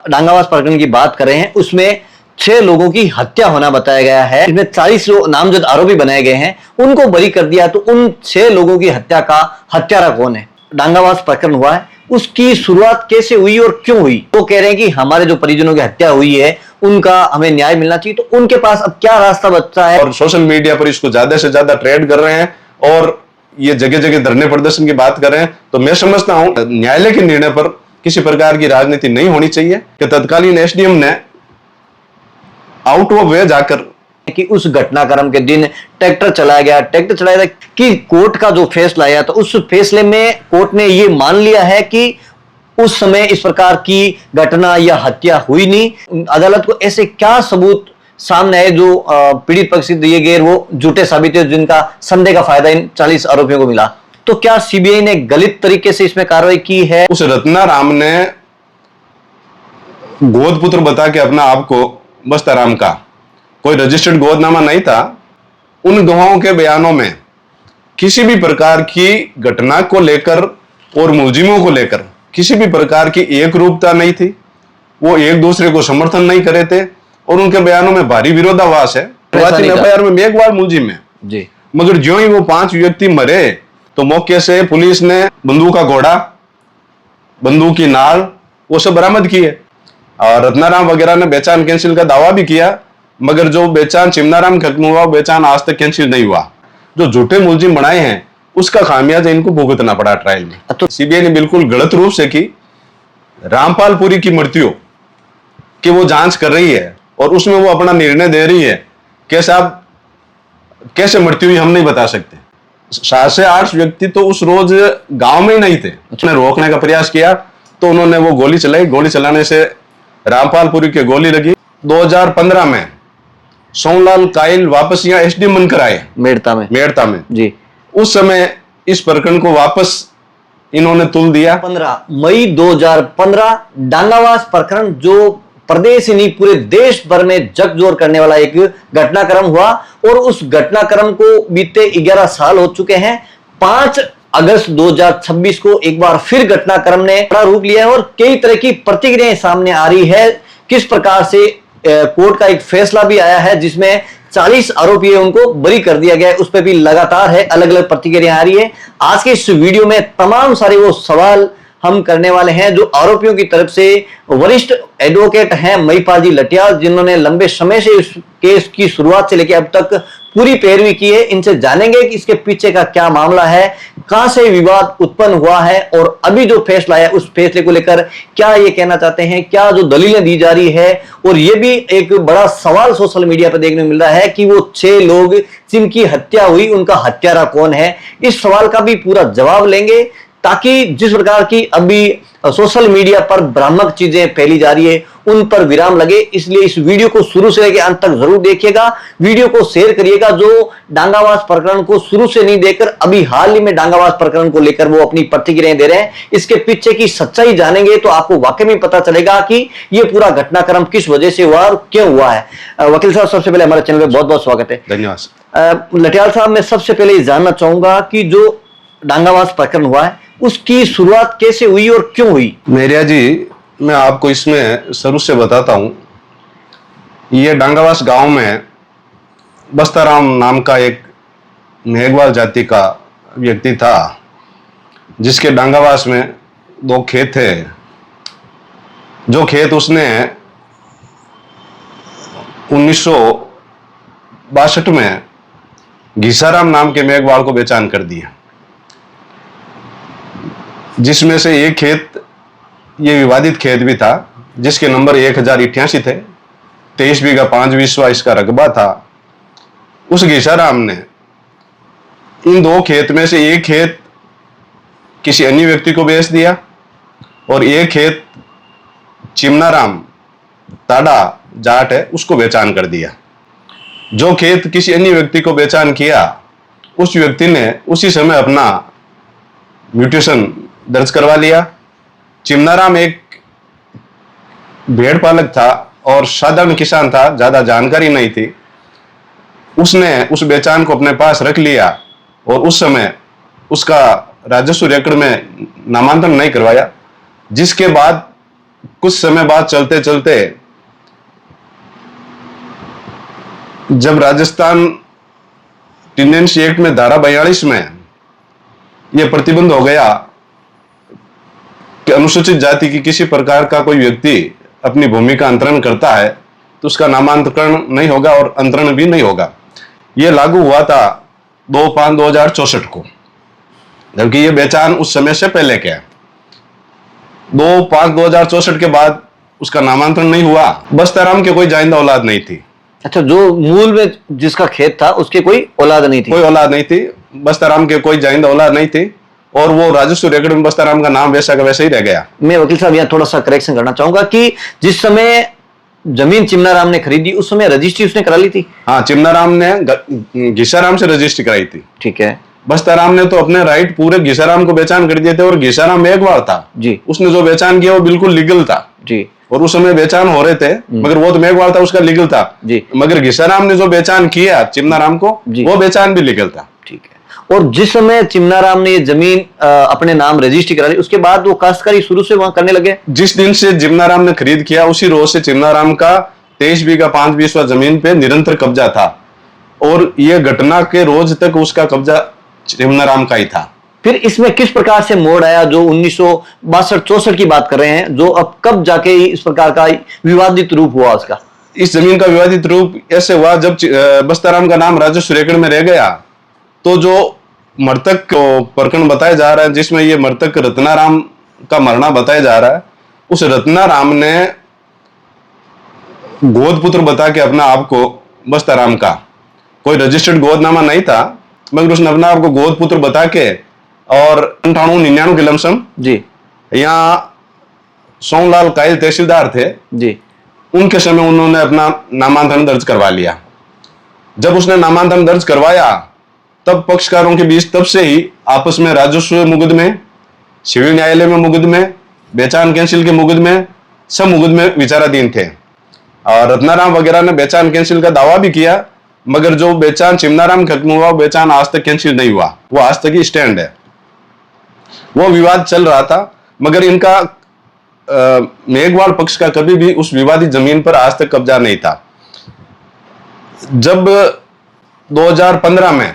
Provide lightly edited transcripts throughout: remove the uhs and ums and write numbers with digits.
डांगावास प्रकरण की बात कर रहे हैं, उसमें 6 लोगों की हत्या होना बताया गया है। इसमें 40 नामजद आरोपी बनाए गए हैं, उनको बरी कर दिया। तो उन 6 लोगों की हत्या का हत्यारा कौन है? डांगावास प्रकरण हुआ है, उसकी शुरुआत कैसे हुई और क्यों हुई? वो कह रहे हैं कि हमारे जो परिजनों की हत्या हुई है उनका हमें न्याय मिलना चाहिए। तो उनके पास अब क्या रास्ता बचता है? और सोशल मीडिया पर इसको ज्यादा से ज्यादा ट्रेड कर रहे हैं और ये जगह जगह धरने प्रदर्शन की बात कर रहे हैं। तो मैं समझता हूं न्यायालय के निर्णय पर किसी प्रकार की राजनीति नहीं होनी चाहिए कि तत्कालीन एसडीएम ने आउट ऑफ वे जाकर कि उस घटनाक्रम के दिन ट्रैक्टर चलाया गया कि कोर्ट का जो फैसला आया तो उस फैसले में कोर्ट ने ये मान लिया है कि उस समय इस प्रकार की घटना या हत्या हुई नहीं। अदालत को ऐसे क्या सबूत सामने आए जो पीड़ित पक्ष से दिए गए वो झूठे साबित है, जिनका संदेह का फायदा इन 40 आरोपियों को मिला? तो क्या सीबीआई ने गलत तरीके से इसमें कार्रवाई की है? उस रत्नाराम ने गोद पुत्र बता के अपना आपको बस्ताराम का, कोई रजिस्टर्ड गोदनामा नहीं था। उन गवाहों के बयानों में किसी भी प्रकार की घटना को लेकर और मुलजिमों को लेकर किसी भी प्रकार की एक रूपता नहीं थी। वो एक दूसरे को समर्थन नहीं करे थे और उनके बयानों में भारी विरोधाभास है। एफआईआर में मेघवाल मुलजिम है जी, मगर ज्यों ही वो 5 व्यक्ति मरे तो मौके से पुलिस ने बंदूक का घोड़ा, बंदूक की नाल वो सब बरामद किए। और रत्नाराम वगैरह ने बेचान कैंसिल का दावा भी किया, मगर जो बेचान चिमनाराम खत्म हुआ बेचान आज तक कैंसिल नहीं हुआ। जो झूठे मुलजिम बनाए हैं उसका खामियाजा इनको भुगतना पड़ा ट्रायल में। तो सीबीआई ने बिल्कुल गलत रूप से की। रामपालपुरी की मृत्यु की वो जांच कर रही है और उसमें वो अपना निर्णय दे रही है कैसे मृत्यु हुई हम नहीं बता सकते। 7 से 8 व्यक्ति तो उस रोज गांव में ही नहीं थे। उसने रोकने का प्रयास किया तो उन्होंने वो गोली चलाई। गोली चलाने से रामपालपुरी के गोली लगी। 2015 में सोमलाल कायल वापस यहाँ एसडीएम बनकर आए मेड़ता में जी। उस समय इस प्रकरण को वापस इन्होंने तुल दिया। 15 मई 2015 डांगावास प्रकरण जो प्रदेश ही नहीं पूरे देश भर में झकझोर करने वाला एक घटनाक्रम हुआ और उस घटनाक्रम को बीते 11 साल हो चुके हैं। 5 अगस्त 2026 को एक बार फिर घटनाक्रम ने बड़ा रूप लिया है और कई तरह की प्रतिक्रियाएं सामने आ रही है। किस प्रकार से कोर्ट का एक फैसला भी आया है जिसमें 40 आरोपी है उनको बरी कर दिया गया है, उस पर भी लगातार है अलग अलग प्रतिक्रिया आ रही है। आज के इस वीडियो में तमाम सारे वो सवाल हम करने वाले हैं जो आरोपियों की तरफ से वरिष्ठ एडवोकेट हैं महिपाल जी लटियाल, जिन्होंने लंबे समय से इस केस की शुरुआत से लेकर अब तक पूरी पैरवी की है। इनसे जानेंगे कि इसके पीछे का क्या मामला है, कहां से विवाद उत्पन्न हुआ है और अभी जो फैसला है उस फैसले को लेकर क्या ये कहना चाहते हैं, क्या जो दलीलें दी जा रही है। और ये भी एक बड़ा सवाल सोशल मीडिया पर देखने को मिल रहा है कि वो 6 लोग जिनकी हत्या हुई उनका हत्यारा कौन है। इस सवाल का भी पूरा जवाब लेंगे ताकि जिस प्रकार की अभी सोशल मीडिया पर भ्रामक चीजें फैली जा रही है उन पर विराम लगे। इसलिए इस वीडियो को शुरू से लेकर अंत तक जरूर देखिएगा, वीडियो को शेयर करिएगा। जो डांगावास प्रकरण को शुरू से नहीं देखकर अभी हाल ही में डांगावास प्रकरण को लेकर वो अपनी प्रतिक्रियाएं दे रहे हैं, इसके पीछे की सच्चाई जानेंगे तो आपको वाकई में पता चलेगा कि ये पूरा घटनाक्रम किस वजह से हुआ और क्यों हुआ है। वकील साहब, सबसे पहले हमारे चैनल पर बहुत बहुत स्वागत है। धन्यवाद। लटियाल साहब, मैं सबसे पहले ये जानना चाहूंगा कि जो डांगावास प्रकरण हुआ है उसकी शुरुआत कैसे हुई और क्यों हुई? मेरिया जी, मैं आपको इसमें शुरू से बताता हूं। ये डांगावास गांव में बस्ताराम नाम का एक मेघवाल जाति का व्यक्ति था जिसके डांगावास में 2 खेत थे। जो खेत उसने 1962 में घीसाराम नाम के मेघवाल को बेचान कर दिया, जिसमें से एक खेत ये विवादित खेत भी था जिसके नंबर 1088 थे। 23 बीघा 5 विस्वा इसका रकबा था। उस घीसाराम ने इन 2 खेत में से एक खेत किसी अन्य व्यक्ति को बेच दिया और एक खेत चिमनाराम ताड़ा जाट है उसको बेचान कर दिया। जो खेत किसी अन्य व्यक्ति को बेचान किया उस व्यक्ति ने उसी समय अपना म्यूटेशन दर्ज करवा लिया। चिमनाराम एक भेड़ पालक था और साधारण किसान था, ज्यादा जानकारी नहीं थी। उसने उस बेचान को अपने पास रख लिया और उस समय उसका राजस्व रिकॉर्ड में नामांकन नहीं करवाया, जिसके बाद कुछ समय बाद चलते चलते जब राजस्थान टेंडेंसी एक्ट में धारा 42 में यह प्रतिबंध हो गया कि अनुसूचित जाति की किसी प्रकार का कोई व्यक्ति अपनी भूमि का अंतरण करता है तो उसका नामांतरण नहीं होगा और अंतरण भी नहीं होगा। यह लागू हुआ था 2/5/2064 को, जबकि यह पहचान उस समय से पहले क्या है। 2/5/2064 के बाद उसका नामांतरण नहीं हुआ। बस्ताराम के कोई जाइंदा औलाद नहीं थी। अच्छा, जो मूल में जिसका खेत था उसके कोई औलाद नहीं थी? कोई औलाद नहीं थी, बस्ताराम के कोई जाइंदा औलाद नहीं थी और वो राजस्व रिकॉर्ड में बस्ताराम का नाम वैसा का वैसा ही रह गया। मैं वकील साहब यहाँ थोड़ा सा करेक्शन करना चाहूंगा कि जिस समय जमीन चिमनाराम ने खरीदी उस समय रजिस्ट्री उसने करा ली थी? हाँ, चिमनाराम ने घिसाराम से रजिस्ट्री कराई थी। ठीक है। बस्ताराम ने तो अपने राइट पूरे घिसाराम को बेचान कर दिए थे और घिसाराम मेघवाल था जी, उसने जो बेचान किया वो बिल्कुल लीगल था जी, और उस समय बेचान हो रहे थे, मगर वो तो मेघवाल था, उसका लीगल था जी, मगर घिसाराम ने जो बेचान किया चिमनाराम को वो बेचान भी लीगल था। ठीक है। और जिस समय चिमनाराम ने ये जमीन अपने नाम रजिस्ट्री करा ली उसके बाद वो काश्तकारी शुरू से वहां करने लगे? जिस दिन से चिमनाराम ने खरीद किया उसी रोज से चिमनाराम का 23 बीघा 5 बीसवा जमीन पे निरंतर कब्जा था और ये घटना के रोज तक उसका कब्जा चिमनाराम का ही था। फिर इसमें किस प्रकार से मोड़ आया जो 1962-64 की बात कर रहे हैं, जो अब कब जाके इस प्रकार का विवादित रूप हुआ उसका? इस जमीन का विवादित रूप ऐसे हुआ जब बस्ताराम का नाम राजस्व रिकॉर्ड में रह गया तो जो मृतक प्रकरण बताया जा रहा है जिसमें ये मृतक रत्नाराम का मरना बताया जा रहा है, उस रत्नाराम ने गोद पुत्र बता के अपना आप को बस्ताराम का कोई रजिस्टर्ड गोदनामा नहीं था मगर उसने अपना आप को गोद पुत्र बता के और 98-99 के लमसम जी, यहाँ सोमलाल कायल तहसीलदार थे जी, उनके समय उन्होंने अपना नामांतरण दर्ज करवा लिया। जब उसने नामांतरण दर्ज करवाया तब पक्षकारों के बीच तब से ही आपस में राजस्व मुकदमे, सिविल न्यायालय में मुकदमे, बेचान कैंसिल के मुकदमे, सब मुकदमे विचाराधीन थे और रत्नाराम वगैरह ने बेचान कैंसिल का दावा भी किया मगर जो बेचान चिमनाराम खत्म हुआ बेचान आज तक कैंसिल नहीं हुआ, वो आज तक ही स्टैंड है। वो विवाद चल रहा था मगर इनका मेघवाल पक्ष का कभी भी उस विवादित जमीन पर आज तक कब्जा नहीं था। जब 2015 में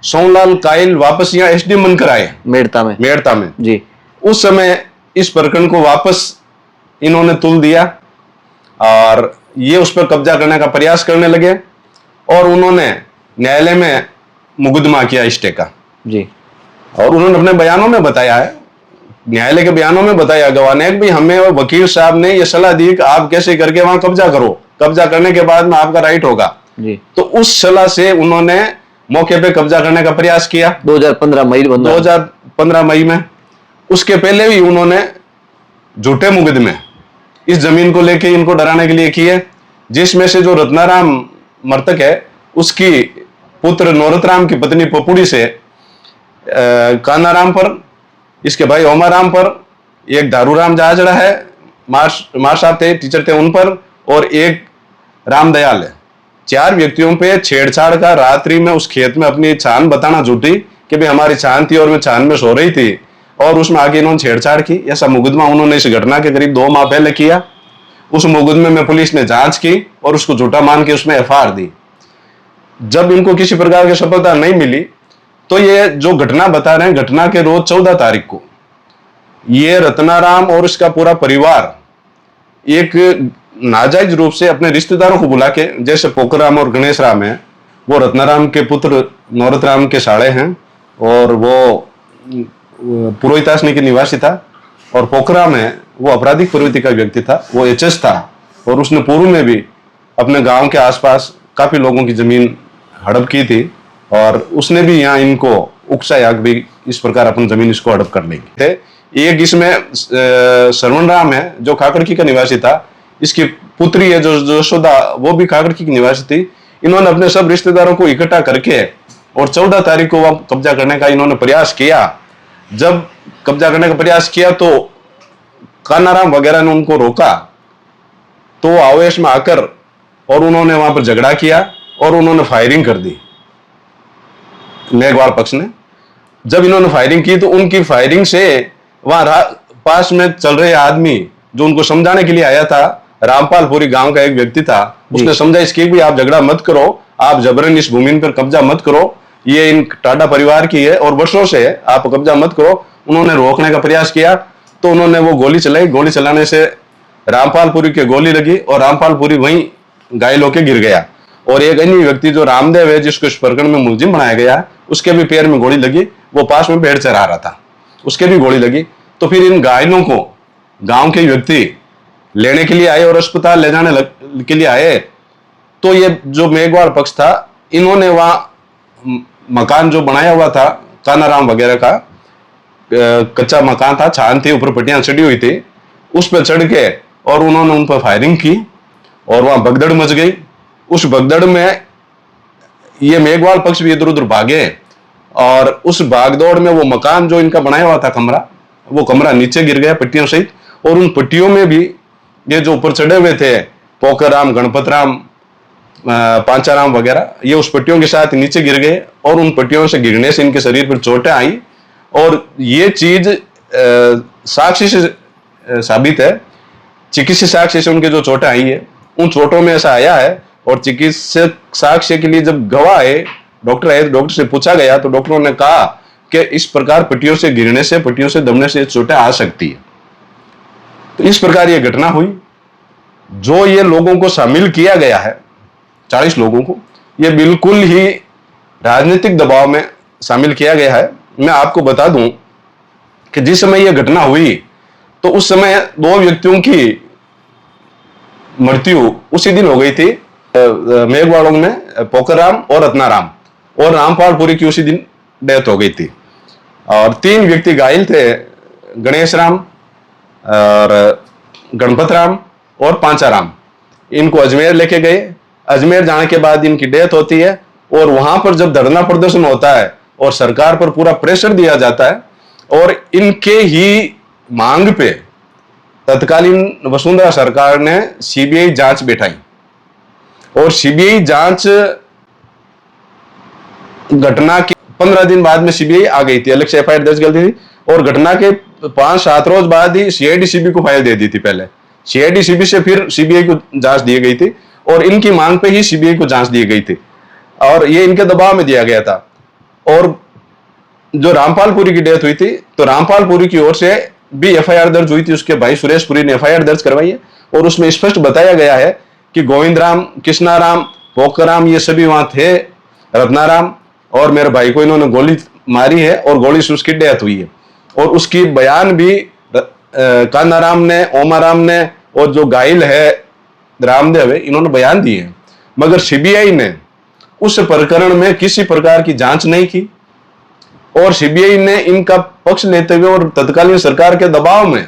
सोमलाल कायल वापस यहाँ एसडीएम बनकर आए मेड़ता में जी, उस समय इस प्रकरण को वापस इन्होंने तुल दिया और ये उस पर कब्जा करने का प्रयास करने लगे और उन्होंने न्यायालय में मुकदमा किया स्टे का जी, और उन्होंने अपने बयानों में बताया है, न्यायालय के बयानों में बताया गवाह ने भी हमें और वकील साहब ने यह सलाह दी कि आप कैसे करके वहां कब्जा करो, कब्जा करने के बाद में आपका राइट होगा जी। तो उस सलाह से उन्होंने मौके पे कब्जा करने का प्रयास किया 2015 मई में। उसके पहले भी उन्होंने झूठे मुकदमे इस जमीन को लेके इनको डराने के लिए किए, जिसमें से जो रत्नाराम मृतक है उसकी पुत्र नौरतराम की पत्नी पपुड़ी से कानाराम पर, इसके भाई ओमाराम पर, एक दारूराम जहाजड़ा है मार साहब थे, टीचर थे उन पर, और एक रामदयाल है। 4 व्यक्तियों पे छेड़छाड़ का रात्रि में उस खेत में अपनी छान बताना झूठी कि भाई हमारी छान थी और मैं छान में सो रही थी और उसमें आगे इन्होंने छेड़छाड़ की। ऐसा मुकदमा उन्होंने इस घटना के करीब 2 माह पहले किया। उस मुकदमे में पुलिस ने जांच की और उसको झूठा मान के उसमें एफआईआर दी। जब इनको किसी प्रकार की सफलता नहीं मिली तो ये जो घटना बता रहे हैं, घटना के रोज 14 तारीख को ये रत्नाराम और इसका पूरा परिवार एक नाजायज रूप से अपने रिश्तेदारों को बुला के, जैसे पोखराम और गणेश राम है वो रत्नाराम के पुत्र नौरतराम के साड़े हैं और वो पुरोहितासनी के निवासी था, और पोखराम है वो आपराधिक प्रवृत्ति का व्यक्ति था, वो एचएस था और उसने पूर्व में भी अपने गांव के आसपास काफी लोगों की जमीन हड़प की थी और उसने भी यहाँ इनको उकसाया भी इस प्रकार अपन जमीन इसको हड़प कर लेंगे। एक इसमें श्रवण राम है जो खाकड़की का निवासी था, इसकी पुत्री है जो यशोदा वो भी खाकड़की की निवासी थी। इन्होंने अपने सब रिश्तेदारों को इकट्ठा करके और 14 तारीख को वह कब्जा करने का इन्होंने प्रयास किया। जब कब्जा करने का प्रयास किया तो कानाराम वगैरह ने उनको रोका तो आवेश में आकर और उन्होंने वहां पर झगड़ा किया और उन्होंने फायरिंग कर दी मेघवाल पक्ष ने। जब इन्होंने फायरिंग की तो उनकी फायरिंग से वहां पास में चल रहे आदमी जो उनको समझाने के लिए आया था, रामपालपुरी गांव का एक व्यक्ति था, उसने समझा इसकी भी आप झगड़ा मत करो, आप जबरन इस भूमि पर कब्जा मत करो, ये इन टाडा परिवार की है और वर्षों से है, आप कब्जा मत करो। उन्होंने रोकने का प्रयास किया तो उन्होंने वो गोली चलाई, गोली चलाने से रामपालपुरी के गोली लगी और रामपालपुरी वहीं घायल होकर गिर गया। और एक अन्य व्यक्ति जो रामदेव है, जिसको इस प्रकरण में मुलजिम बनाया गया, उसके भी पैर में गोली लगी, वो पास में भेड़ चरा रहा था, उसके भी गोली लगी। तो फिर इन घायलों को गांव के व्यक्ति लेने के लिए आए और अस्पताल ले जाने के लिए आए। तो ये जो मेघवाल पक्ष था, इन्होंने वहां मकान जो बनाया हुआ था कानाराम वगैरह का, कच्चा मकान था, छान थी, ऊपर पट्टियां चढ़ी हुई थी, उस पर चढ़ के और उन्होंने उन पर फायरिंग की और वहां भगदड़ मच गई। उस भगदड़ में ये मेघवाल पक्ष भी इधर उधर भागे और उस भागदौड़ में वो मकान जो इनका बनाया हुआ था कमरा, वो कमरा नीचे गिर गया पट्टियों सहित। और उन पट्टियों में भी ये जो ऊपर चढ़े हुए थे पोखरराम, गणपतराम, पांचाराम वगैरह, ये उस पट्टियों के साथ नीचे गिर गए और उन पट्टियों से गिरने से इनके शरीर पर चोटें आई। और ये चीज साक्ष्य से साबित है, चिकित्सीय साक्ष्य से उनके जो चोटें आई है, उन चोटों में ऐसा आया है। और चिकित्सक साक्ष्य के लिए जब गवाह आए, डॉक्टर आए, डॉक्टर से पूछा गया तो डॉक्टरों ने कहा कि इस प्रकार पट्टियों से गिरने से, पट्टियों से दबने से चोटें आ सकती है। तो इस प्रकार ये घटना हुई। जो ये लोगों को शामिल किया गया है, 40 लोगों को, ये बिल्कुल ही राजनीतिक दबाव में शामिल किया गया है। मैं आपको बता दूं कि जिस समय यह घटना हुई तो उस समय 2 व्यक्तियों की मृत्यु उसी दिन हो गई थी, मेघवालों में पोखरराम और रत्नाराम, और रामपालपुरी की उसी दिन डेथ हो गई थी। और 3 व्यक्ति घायल थे, गणेश राम और गणपतराम और पांचाराम। इनको अजमेर लेके गए, अजमेर जाने के बाद इनकी डेथ होती है। और वहां पर जब धरना प्रदर्शन होता है और सरकार पर पूरा प्रेशर दिया जाता है और इनके ही मांग पे तत्कालीन वसुंधरा सरकार ने सीबीआई जांच बैठाई और सीबीआई जांच घटना के 15 दिन बाद में सीबीआई आ गई थी, अलग से एफआईआर दर्ज कर दी थी और घटना के 5-7 रोज बाद ही सीआईडी सीबी को फाइल दे दी थी। पहले सीआईडी सीबी से फिर सीबीआई को जांच दी गई थी और इनकी मांग पे ही सीबीआई को जांच दी गई थी और ये इनके दबाव में दिया गया था। और जो रामपालपुरी की डेथ हुई थी तो रामपालपुरी की ओर से भी एफआईआर दर्ज हुई थी, उसके भाई सुरेश पुरी ने एफआईआर दर्ज करवाई है और उसमें स्पष्ट बताया गया है कि गोविंद राम, कृष्णाराम, पोखरराम ये सभी वहां थे, रत्नाराम, और मेरे भाई को इन्होंने गोली मारी है और गोली से उसकी डेथ हुई है। और उसकी बयान भी कान्हाराम ने, ओमाराम ने और जो घायल है रामदेव है, इन्होंने बयान दिए हैं। मगर सीबीआई ने उस प्रकरण में किसी प्रकार की जांच नहीं की और सीबीआई ने इनका पक्ष लेते हुए और तत्कालीन सरकार के दबाव में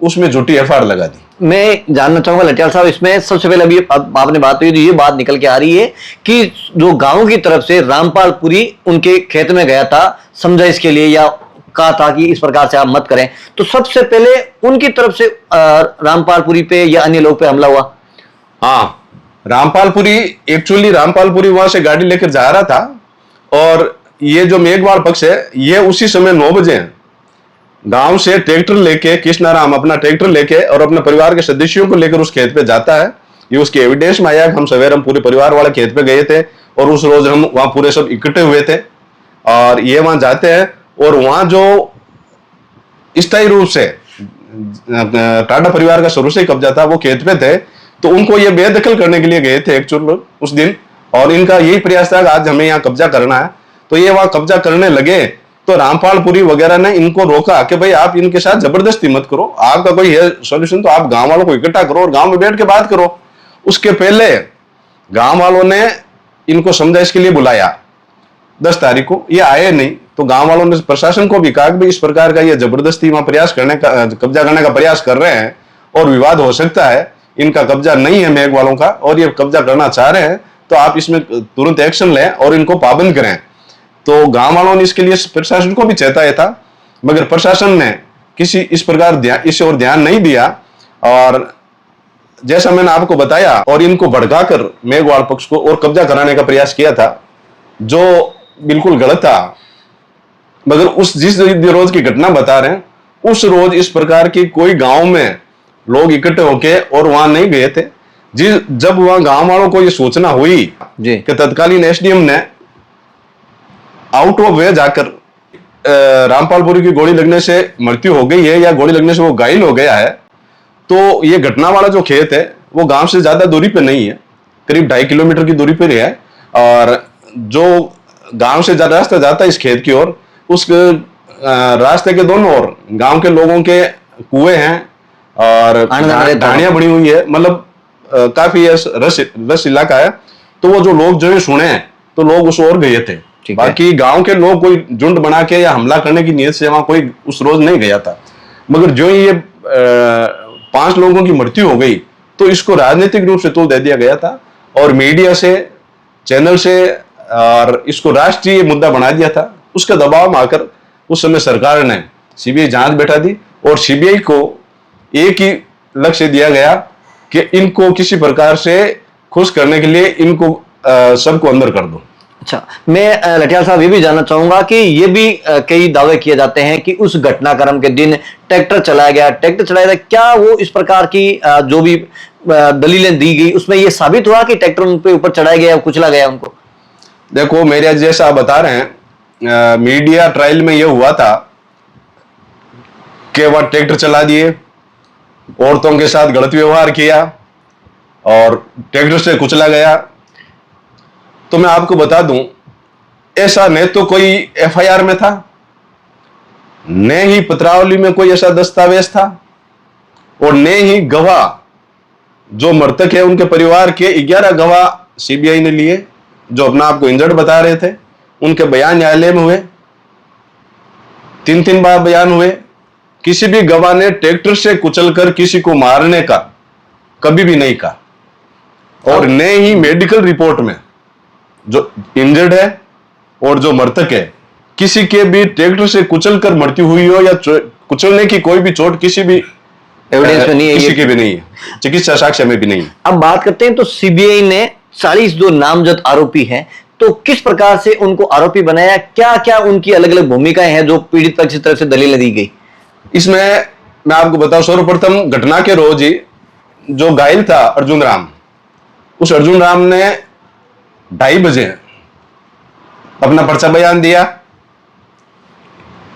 उसमें झूठी एफआईआर लगा दी। मैं जानना चाहूंगा लटियाल साहब, इसमें सबसे पहले अभी आपने बात हुई तो ये बात निकल के आ रही है कि जो गांव की तरफ से रामपालपुरी उनके खेत में गया था समझाइश के लिए या कहा था कि इस प्रकार से आप मत करें, तो सबसे पहले उनकी तरफ से रामपालपुरी पे या अन्य लोग पे हमला हुआ? हाँ, रामपालपुरी, एक्चुअली रामपालपुरी वहां से गाड़ी लेकर जा रहा था और ये जो मेघवाल पक्ष है ये उसी समय 9 बजे गांव से ट्रैक्टर लेके, कृष्णाराम अपना ट्रैक्टर लेके और अपने परिवार के सदस्यों को लेकर उस खेत पे जाता है। ये उसके एविडेंस में आया कि हम सवेरे हम पूरे परिवार वाले खेत पे गए थे और उस रोज हम वहां पूरे सब इकट्ठे हुए थे और ये वहां जाते हैं और वहां जो स्थायी रूप से टाडा परिवार का शुरू से ही कब्जा था वो खेत पे थे, तो उनको ये बेदखल करने के लिए गए थे एक्चुअली उस दिन और इनका यही प्रयास था कि आज हमें यहाँ कब्जा करना है। तो ये वहां कब्जा करने लगे तो रामपालपुरी वगैरह ने इनको रोका कि भाई आप इनके साथ जबरदस्ती मत करो, आपका कोई है सॉल्यूशन तो आप गांव वालों को इकट्ठा करो और गांव में बैठ के बात करो। उसके पहले गांव वालों ने इनको समझाइश के लिए बुलाया 10 तारीख को, ये आए नहीं, तो गांव वालों ने प्रशासन को भी कहा कि इस प्रकार का ये जबरदस्ती वहां प्रयास करने का, कब्जा करने का प्रयास कर रहे हैं और विवाद हो सकता है, इनका कब्जा नहीं है मेघ वालों का और ये कब्जा करना चाह रहे हैं, तो आप इसमें तुरंत एक्शन लें और इनको पाबंद करें। तो गांव वालों ने इसके लिए प्रशासन को भी चेताया था, मगर प्रशासन ने किसी इस प्रकार इस ओर ध्यान नहीं दिया और जैसा मैंने आपको बताया और इनको भड़काकर मेघवाल पक्ष को और कब्जा कराने का प्रयास किया था, जो बिल्कुल गलत था। मगर उस जिस रोज की घटना बता रहे हैं उस रोज इस प्रकार की कोई गांव में लोग इकट्ठे होके और वहां नहीं गए थे। जब वहां गांव वालों को ये सूचना हुई जी कि तत्कालीन एसडीएम ने आउट ऑफ वे जाकर रामपालपुरी की गोली लगने से मृत्यु हो गई है या गोली लगने से वो घायल हो गया है, तो ये घटना वाला जो खेत है वो गांव से ज्यादा दूरी पे नहीं है, करीब 2.5 किलोमीटर की दूरी पर है। और जो गांव से रास्ता जाता है इस खेत की ओर, उस रास्ते के दोनों ओर गांव के लोगों के कुएं हैं और ढाणियां बनी हुई है, मतलब काफी रस इलाका है। तो वो जो लोग जो सुने हैं तो लोग उस ओर गए थे। बाकी गांव के लोग कोई झुंड बना के या हमला करने की नीयत से वहां कोई उस रोज नहीं गया था। मगर जो ये 5 लोगों की मृत्यु हो गई तो इसको राजनीतिक रूप से तूल दे दिया गया था और मीडिया से, चैनल से, और इसको राष्ट्रीय मुद्दा बना दिया था। उसका दबाव में आकर उस समय सरकार ने सीबीआई जांच बैठा दी और सीबीआई को एक ही लक्ष्य दिया गया कि इनको किसी प्रकार से खुश करने के लिए इनको सबको अंदर कर दो। अच्छा, मैं लठियाल साहब ये भी जानना चाहूंगा कि ये भी कई दावे किए जाते हैं कि उस घटनाक्रम के दिन ट्रैक्टर चलाया गया, क्या वो इस प्रकार की जो भी दलीलें दी गई उसमें ये साबित हुआ कि ट्रैक्टर उन पे ऊपर चढ़ाया गया, कुचला गया उनको? देखो, मेरे जैसा आप बता रहे हैं, मीडिया ट्रायल में यह हुआ था कि वह ट्रैक्टर चला दिए, औरतों के साथ गलत व्यवहार किया और ट्रैक्टर से कुचला गया। तो मैं आपको बता दूं, ऐसा न तो कोई एफआईआर में था, न ही पत्रावली में कोई ऐसा दस्तावेज था, और न ही गवाह जो मृतक है उनके परिवार के 11 गवाह सीबीआई ने लिए जो अपना आपको इंजर्ड बता रहे थे। उनके बयान न्यायालय में हुए, 3 बार बयान हुए। किसी भी गवाह ने ट्रैक्टर से कुचलकर किसी को मारने का कभी भी नहीं कहा, और न ही मेडिकल रिपोर्ट में जो इंजर्ड है और जो मृतक है किसी के भी ट्रैक्टर से कुचलकर मृत्यु हुई हो या कुचलने की कोई भी चोट किसी भी एविडेंस में नहीं है, किसी के भी नहीं है, चिकित्सा साक्ष्य में भी नहीं है। अब बात करते हैं तो सीबीआई ने 40 जो नामजद आरोपी हैं तो किस प्रकार से उनको आरोपी बनाया, क्या क्या उनकी अलग अलग भूमिकाएं हैं जो पीड़ित पक्ष की तरफ से दलीलें दी गई? इसमें मैं आपको बताऊं, सर्वप्रथम घटना के रोज ही जो घायल था अर्जुन राम, उस अर्जुन राम ने 2:30 बजे अपना पर्चा बयान दिया।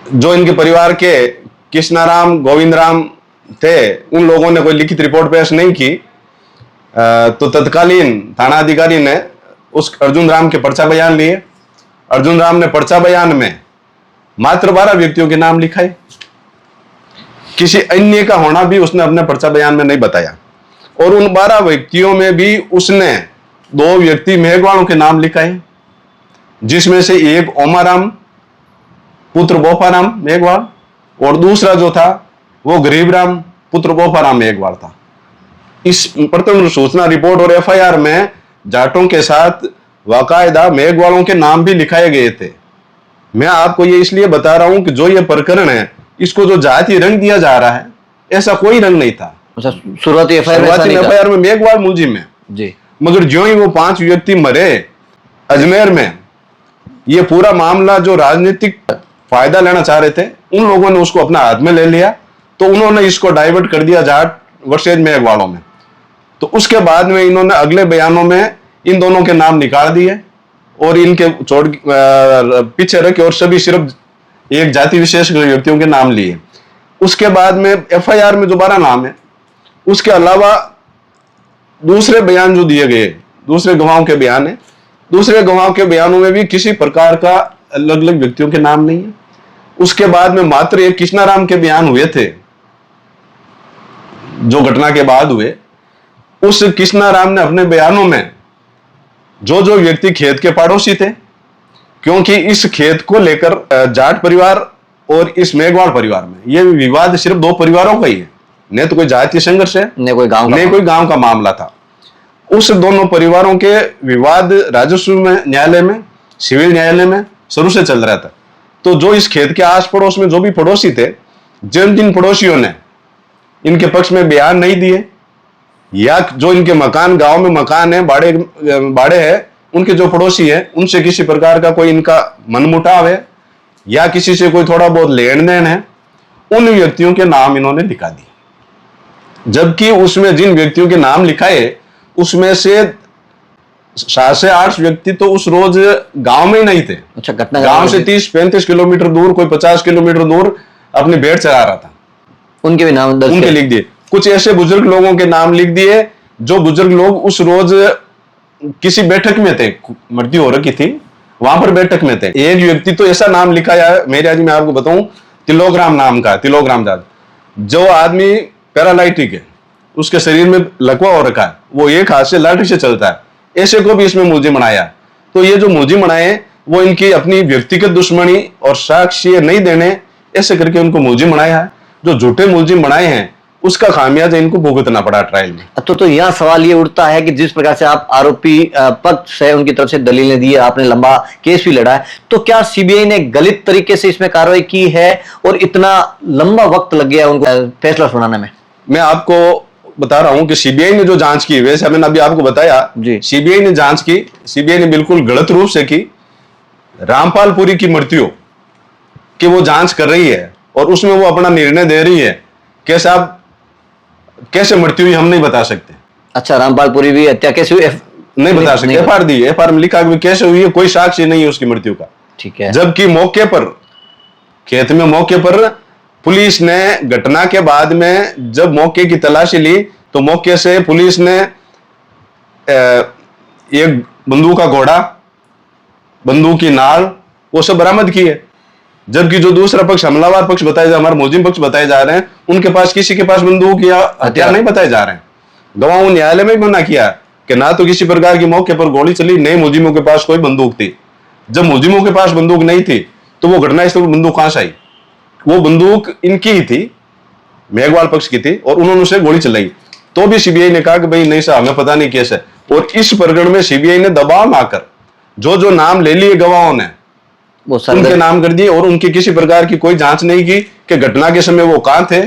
जो इनके परिवार के कृष्णाराम, गोविंद राम थे, उन लोगों ने कोई लिखित रिपोर्ट पेश नहीं की। तो तत्कालीन थाना अधिकारी ने उस अर्जुन राम के पर्चा बयान लिए। अर्जुन राम ने पर्चा बयान में मात्र 12 व्यक्तियों के नाम लिखाए, किसी अन्य का होना भी उसने अपने पर्चा बयान में नहीं बताया। और उन 12 व्यक्तियों में भी उसने 2 व्यक्ति मेघवालों के नाम लिखाए, जिसमें से एक ओमाराम पुत्र बोफाराम मेघवाल और दूसरा जो था वो गरीबराम पुत्र बोफाराम मेघवाल था। इस प्रथम सूचना रिपोर्ट और एफआईआर में जाटों के साथ बाकायदा मेघवालों के नाम भी लिखाए गए थे। मैं आपको ये इसलिए बता रहा हूं कि जो ये प्रकरण है इसको जो जाति रंग दिया जा रहा है, ऐसा कोई रंग नहीं था। शुरुआती एफआईआर में मेघवाल मुलजिम है जी, मगर जो ही वो 5 व्यक्ति मरे अजमेर में, ये पूरा मामला जो राजनीतिक फायदा लेना चाह रहे थे उन लोगों ने उसको अपना हाथ में ले लिया, तो उन्होंने इसको डाइवर्ट कर दिया जाट वर्सेज मेघवालों में। तो उसके बाद में इन्होंने अगले बयानों में इन दोनों के नाम निकाल दिए और इनके छोड़ पीछे रखे और सभी सिर्फ एक जाति विशेष व्यक्तियों के नाम लिए। उसके बाद में एफआईआर में दोबारा नाम है, उसके अलावा दूसरे बयान जो दिए गए, दूसरे गवाहों के बयान है, दूसरे गवाहों के बयानों में भी किसी प्रकार का अलग अलग व्यक्तियों के नाम नहीं है। उसके बाद में मात्र एक कृष्णाराम के बयान हुए थे जो घटना के बाद हुए। उस कृष्णाराम ने अपने बयानों में जो जो व्यक्ति खेत के पड़ोसी थे, क्योंकि इस खेत को लेकर जाट परिवार और इस मेघवाल परिवार में यह विवाद सिर्फ 2 परिवारों का ही है, न तो कोई जातीय संघर्ष है न कोई गांव का मामला था। उस दोनों परिवारों के विवाद राजस्व में, न्यायालय में, सिविल न्यायालय में शुरू से चल रहा था। तो जो इस खेत के आस पड़ोस में जो भी पड़ोसी थे, जिन पड़ोसियों ने इनके पक्ष में बयान नहीं दिए या जो इनके मकान, गांव में मकान है, बाड़े है, उनके जो पड़ोसी है उनसे किसी प्रकार का कोई इनका मनमुटाव है या किसी से कोई थोड़ा बहुत लेन देन है, उन व्यक्तियों के नाम इन्होंने लिखा दिए। जबकि उसमें जिन व्यक्तियों के नाम लिखाए उसमें से 7 से 8 व्यक्ति तो उस रोज गांव में ही नहीं थे। अच्छा, घटना गांव से 30-35 किलोमीटर दूर, कोई 50 किलोमीटर दूर अपनी भेड़ चरा रहा था। उनके भी नाम दर्ज उनके लिख दिए। कुछ ऐसे बुजुर्ग लोगों के नाम लिख दिए जो बुजुर्ग लोग उस रोज किसी बैठक में थे, मृत्यु हो रखी थी, वहां पर बैठक में थे। एक व्यक्ति तो ऐसा नाम लिखा है मेरे, आज मैं आपको बताऊं, तिलोग्राम नाम का, तिलोग्राम जात, जो आदमी पैरालाइटिक है, उसके शरीर में लकवा हो रखा है, वो एक हाथ से लाठी से चलता है, ऐसे को भी इसमें मुलजिम बनाया। तो ये जो मुलजिम बनाए वो इनकी अपनी व्यक्तिगत दुश्मनी और साक्ष्य नहीं देने, ऐसे करके उनको मुलजिम बनाया है। जो झूठे मुलजिम बनाए हैं उसका खामियाजा इनको भुगतना पड़ा ट्रायल में। तो यहाँ सवाल ये उठता है कि जिस प्रकार से आप आरोपी पक्ष है उनकी तरफ से दलीलें दी है, आपने लंबा केस भी लड़ा है, तो क्या सीबीआई ने गलत तरीके से इसमें कार्रवाई की है और इतना लंबा वक्त लग गया उनको फैसला सुनाने में? मैं आपको बता रहा हूं कि सीबीआई ने जो जांच की, वैसे मैंने अभी आपको बताया, सीबीआई ने जांच की, सीबीआई ने बिल्कुल गलत रूप से की। रामपालपुरी की मृत्यु की वो जांच कर रही है और उसमें वो अपना निर्णय दे रही है कि साहब कैसे मृत्यु हुई हम नहीं बता सकते। अच्छा, रामपालपुरी भी हत्या कैसे हुई नहीं बता सकते। एफआईआर दी, एफआईआर में लिखा कि कैसे हुई है, कोई साक्ष्य नहीं है उसकी मृत्यु का। ठीक है। जबकि मौके पर, खेत में मौके पर पुलिस ने घटना के बाद में जब मौके की तलाशी ली तो मौके से पुलिस ने एक बंदूक का घोड़ा, बंदूक की नाल, वो सब बरामद की है। जबकि जो दूसरा पक्ष, हमलावर पक्ष बताए जा, हमारे मुलजिम पक्ष बताए जा रहे हैं, उनके पास किसी के पास बंदूक या हथियार नहीं बताए जा रहे हैं। गवाहों न्यायालय में भी मना किया कि ना तो किसी प्रकार की मौके पर गोली चली, नए मुलजिमों के पास कोई बंदूक थी। जब मुलजिमों के पास बंदूक नहीं थी तो वो घटनास्थल पर बंदूक कहां से आई? वो बंदूक इनकी ही थी, मेघवाल पक्ष की थी, और उन्होंने उसे गोली चलाई। तो भी सीबीआई ने कहा कि भाई नहीं साहब, हमें पता नहीं कैसे। और इस प्रकरण में सीबीआई ने दबाव आकर जो जो नाम ले लिए गवाहों ने वो उनके नाम कर दिए और उनकी किसी प्रकार की कोई जांच नहीं की कि घटना के समय वो कहां थे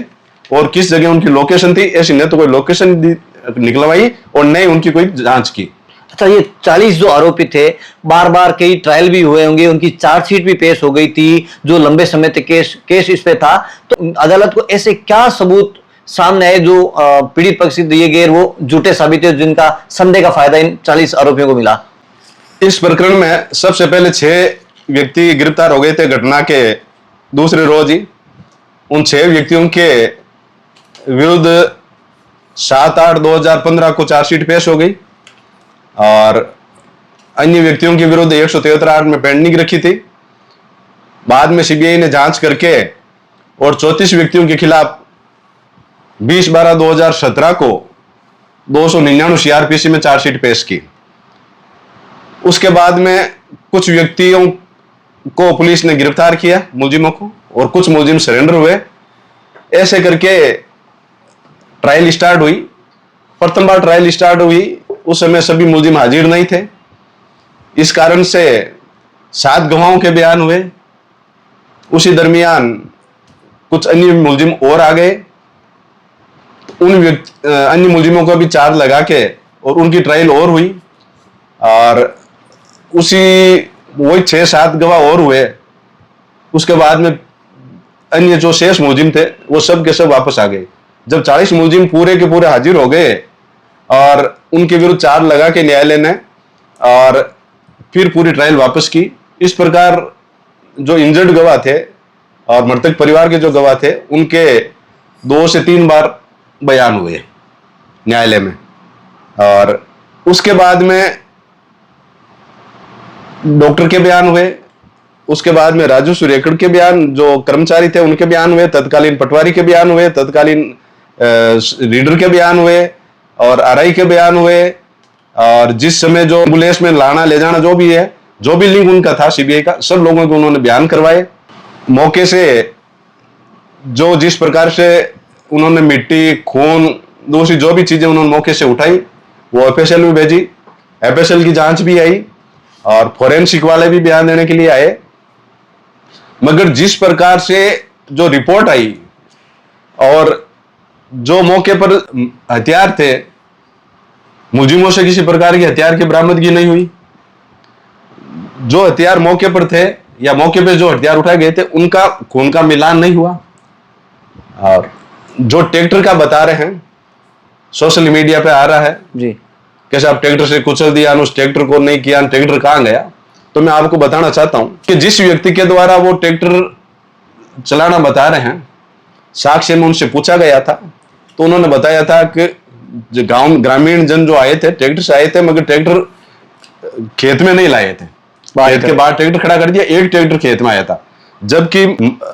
और किस जगह उनकी लोकेशन थी। ऐसी न तो कोई लोकेशन निकलवाई और न उनकी कोई जांच की। अच्छा, ये 40 जो आरोपी थे, बार बार कई ट्रायल भी हुए होंगे, उनकी चार्जशीट भी पेश हो गई थी, जो लंबे समय तक केस इस पे था, तो अदालत को ऐसे क्या सबूत सामने आए जो पीड़ित पक्ष से दिए गए वो झूठे साबित है, जिनका संदेह का फायदा इन 40 आरोपियों को मिला? इस प्रकरण में सबसे पहले 6 व्यक्ति गिरफ्तार हो गए थे घटना के दूसरे रोज ही। उन 6 व्यक्तियों के विरुद्ध 7/8/2015 को चार्जशीट पेश हो गई और अन्य व्यक्तियों के विरुद्ध 173(8) में पेंडिंग रखी थी। बाद में सीबीआई ने जांच करके और 34 व्यक्तियों के खिलाफ 20/12/2017 को 299 सीआरपीसी में चार्जशीट पेश की। उसके बाद में कुछ व्यक्तियों को पुलिस ने गिरफ्तार किया, मुलजिमों को, और कुछ मुलजिम सरेंडर हुए। ऐसे करके ट्रायल स्टार्ट हुई। प्रथम बार ट्रायल स्टार्ट हुई उस समय सभी मुलजिम हाजिर नहीं थे। इस कारण से 7 गवाहों के बयान हुए। उसी दरमियान कुछ अन्य मुलजिम और आ गए। उन अन्य मुलजिमों को भी चार्ज लगा के और उनकी ट्रायल और हुई और उसी वही 6-7 गवाह और हुए। उसके बाद में अन्य जो शेष मुलजिम थे वो सब के सब वापस आ गए। जब 40 मुलजिम पूरे के पूरे हाजिर हो गए और उनके विरुद्ध चार्ज लगा के न्यायालय ने और फिर पूरी ट्रायल वापस की। इस प्रकार जो इंजर्ड गवाह थे और मृतक परिवार के जो गवाह थे उनके 2 से 3 बार बयान हुए न्यायालय में। और उसके बाद में डॉक्टर के बयान हुए। उसके बाद में राजू सुरेकड़ के बयान, जो कर्मचारी थे उनके बयान हुए। तत्कालीन पटवारी के बयान हुए। तत्कालीन रीडर के बयान हुए और आरआई के बयान हुए। और जिस समय जो एम्बुलेंस में लाना ले जाना जो भी है, जो भी लिंक उनका था सीबीआई का, सब लोगों को उन्होंने बयान करवाए। मौके से जो जिस प्रकार से उन्होंने मिट्टी, खून, दूसरी जो भी चीजें उन्होंने मौके से उठाई वो एफएसएल में भेजी। एफएसएल की जांच भी आई और फोरेंसिक वाले भी बयान देने के लिए आए। मगर जिस प्रकार से जो रिपोर्ट आई और जो मौके पर हथियार थे, मुलजिमों से किसी प्रकार की हथियार की बरामदगी नहीं हुई। जो हथियार मौके पर थे या मौके पर जो हथियार उठाए गए थे उनका खून का मिलान नहीं हुआ। और जो ट्रैक्टर का बता रहे हैं सोशल मीडिया पे आ रहा है जी। कि साहब ट्रैक्टर से कुचल दिया, उस ट्रैक्टर को नहीं किया, ट्रैक्टर कहाँ गया। तो मैं आपको बताना चाहता हूं कि जिस व्यक्ति के द्वारा वो ट्रैक्टर चलाना बता रहे हैं, साक्ष्य में उनसे पूछा गया था, तो उन्होंने बताया था कि जो गांव ग्रामीण जन जो आए थे, ट्रैक्टर से आए थे, मगर ट्रैक्टर खेत में नहीं लाए थे, खेत के बाहर ट्रैक्टर खड़ा कर दिया, एक ट्रैक्टर खेत में आया था। जबकि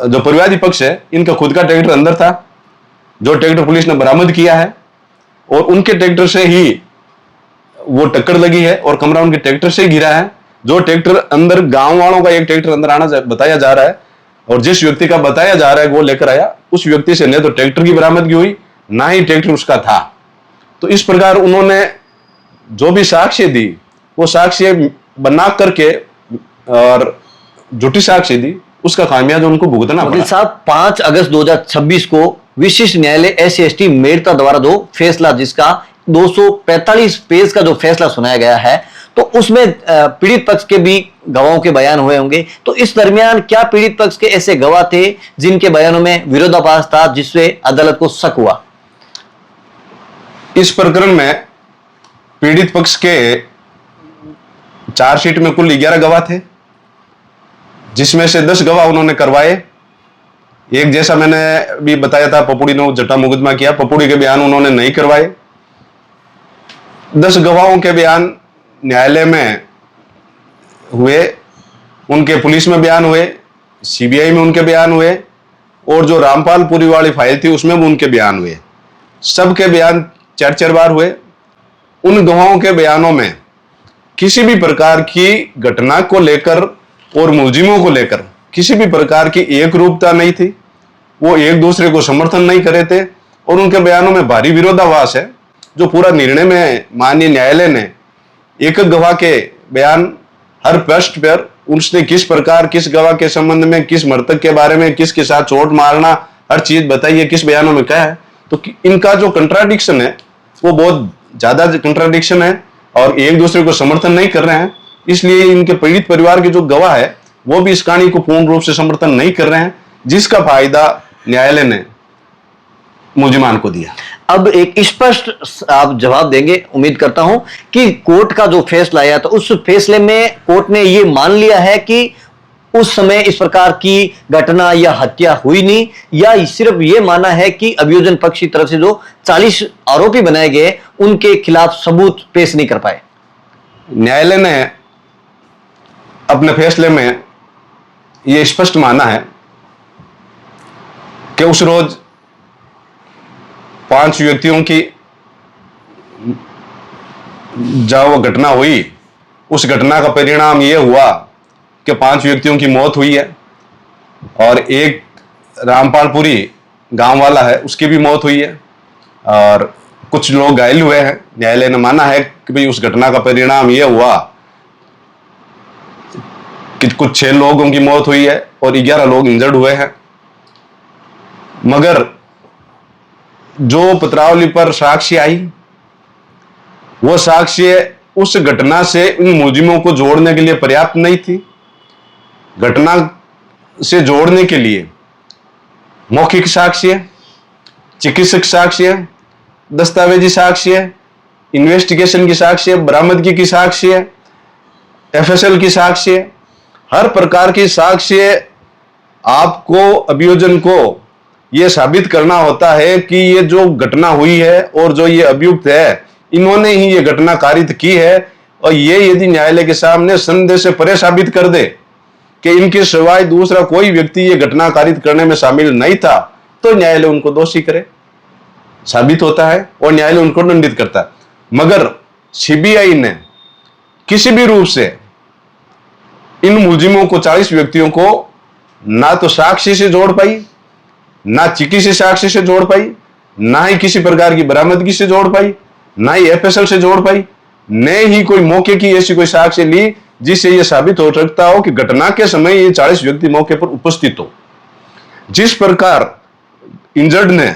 जो परिवादी पक्ष है, इनका खुद का ट्रैक्टर अंदर था, जो ट्रैक्टर पुलिस ने बरामद किया है, और उनके ट्रैक्टर से ही वो टक्कर लगी है और कमरा उनके ट्रैक्टर से ही गिरा है। जो ट्रैक्टर अंदर, गांव वालों का एक ट्रैक्टर अंदर आना बताया जा रहा है, और जिस व्यक्ति का बताया जा रहा है वो लेकर आया, उस व्यक्ति से न तो ट्रैक्टर की बरामदगी हुई, ना ही ट्रैक्टर उसका था। तो इस प्रकार उन्होंने जो भी साक्ष्य दी, वो साक्ष्य बना करके और झूठी साक्ष्य दी, उसका खामियाजा उनको भुगतना पड़ा। साहब 5 अगस्त 2026 को विशिष्ट न्यायालय SC/ST मेड़ता द्वारा जो फैसला, जिसका 245 पेज का जो फैसला सुनाया गया है, तो उसमें पीड़ित पक्ष के भी गवाहों के बयान हुए होंगे। तो इस दरमियान क्या पीड़ित पक्ष के ऐसे गवाह थे जिनके बयानों में विरोधाभास था, जिससे अदालत को शक हुआ? इस प्रकरण में पीड़ित पक्ष के चार्जशीट में कुल 11 गवाह थे, जिसमें से 10 गवाह उन्होंने करवाए। एक, जैसा मैंने भी बताया था, पपुड़ी ने झूठा मुकदमा किया, पपुड़ी के बयान उन्होंने नहीं करवाए। 10 गवाहों के बयान न्यायालय में हुए, उनके पुलिस में बयान हुए, CBI में उनके बयान हुए, और जो रामपालपुरी वाली फाइल थी उसमें भी उनके बयान हुए। सबके बयान 4-4 बार हुए। उन गवाहों के बयानों में किसी भी प्रकार की घटना को लेकर और मुलजिमों को लेकर किसी भी प्रकार की एक रूपता नहीं थी। वो एक दूसरे को समर्थन नहीं कर रहे थे, और उनके बयानों में भारी विरोधाभास है। जो पूरा निर्णय में माननीय न्यायालय ने एक गवाह के बयान हर पृष्ठ पर उसने किस प्रकार, किस गवाह के संबंध में, किस मृतक के बारे में, किसके साथ चोट मारना, हर चीज बताई है, किस बयानों में क्या है। तो इनका जो कंट्राडिक्शन है वो बहुत ज्यादा कंट्राडिक्शन है, और एक दूसरे को समर्थन नहीं कर रहे हैं। इसलिए इनके पीड़ित परिवार के जो गवाह है वो भी इस कहानी को पूर्ण रूप से समर्थन नहीं कर रहे हैं, जिसका फायदा न्यायालय ने मुलजिमान को दिया। अब एक स्पष्ट आप जवाब देंगे, उम्मीद करता हूं, कि कोर्ट का जो फैसला आया तो उस फैसले में कोर्ट ने यह मान लिया है कि उस समय इस प्रकार की घटना या हत्या हुई नहीं, या सिर्फ यह माना है कि अभियोजन पक्ष की तरफ से जो 40 आरोपी बनाए गए उनके खिलाफ सबूत पेश नहीं कर पाए? न्यायालय ने अपने फैसले में यह स्पष्ट माना है कि उस रोज 5 व्यक्तियों की जब वो घटना हुई, उस घटना का परिणाम यह हुआ कि 5 व्यक्तियों की मौत हुई है, और एक रामपालपुरी गांव वाला है उसकी भी मौत हुई है, और कुछ लोग घायल हुए हैं। न्यायालय ने माना है कि भाई उस घटना का परिणाम यह हुआ कि कुछ 6 लोगों की मौत हुई है और 11 लोग इंजर्ड हुए हैं। मगर जो पत्रावली पर साक्ष्य आई, वो साक्ष्य उस घटना से उन मुलजिमों को जोड़ने के लिए पर्याप्त नहीं थी। घटना से जोड़ने के लिए मौखिक साक्ष्य, चिकित्सक साक्ष्य, दस्तावेजी साक्ष्य, इन्वेस्टिगेशन की साक्ष्य, बरामदगी की साक्ष्य, FSL की साक्ष्य, हर प्रकार की साक्ष्य आपको, अभियोजन को यह साबित करना होता है कि ये जो घटना हुई है और जो ये अभियुक्त है, इन्होंने ही ये घटना कारित की है। और ये यदि न्यायालय के सामने संदेह से परे साबित कर दे कि इनके सिवाय दूसरा कोई व्यक्ति ये घटना कारित करने में शामिल नहीं था, तो न्यायालय उनको दोषी करे साबित होता है और न्यायालय उनको दंडित करता है। मगर CBI ने किसी भी रूप से इन मुलजिमों को, 40 व्यक्तियों को, ना तो साक्ष्य से जोड़ पाई, ना चिकित्सक साक्ष्य से जोड़ पाई, ना ही किसी प्रकार की बरामदगी से जोड़ पाई, ना ही FSL से जोड़ पाई, न ही कोई मौके की ऐसी कोई साक्ष्य ली जिससे यह साबित हो सकता हो कि घटना के समय ये 40 व्यक्ति मौके पर उपस्थित हो। जिस प्रकार इंजर्ड ने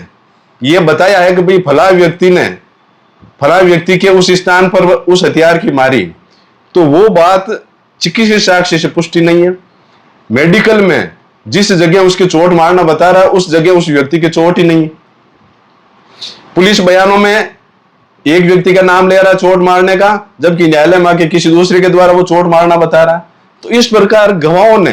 यह बताया है कि भाई फला व्यक्ति ने फला व्यक्ति के उस स्थान पर उस हथियार की मारी, तो वो बात चिकित्सक साक्ष्य से पुष्टि नहीं है। मेडिकल में जिस जगह उसके चोट मारना बता रहा है, उस जगह उस व्यक्ति के चोट ही नहीं। पुलिस बयानों में एक व्यक्ति का नाम ले रहा है चोट मारने का, जबकि न्यायालय में आके किसी दूसरे के द्वारा वो चोट मारना बता रहा है। तो इस प्रकार गवाहों ने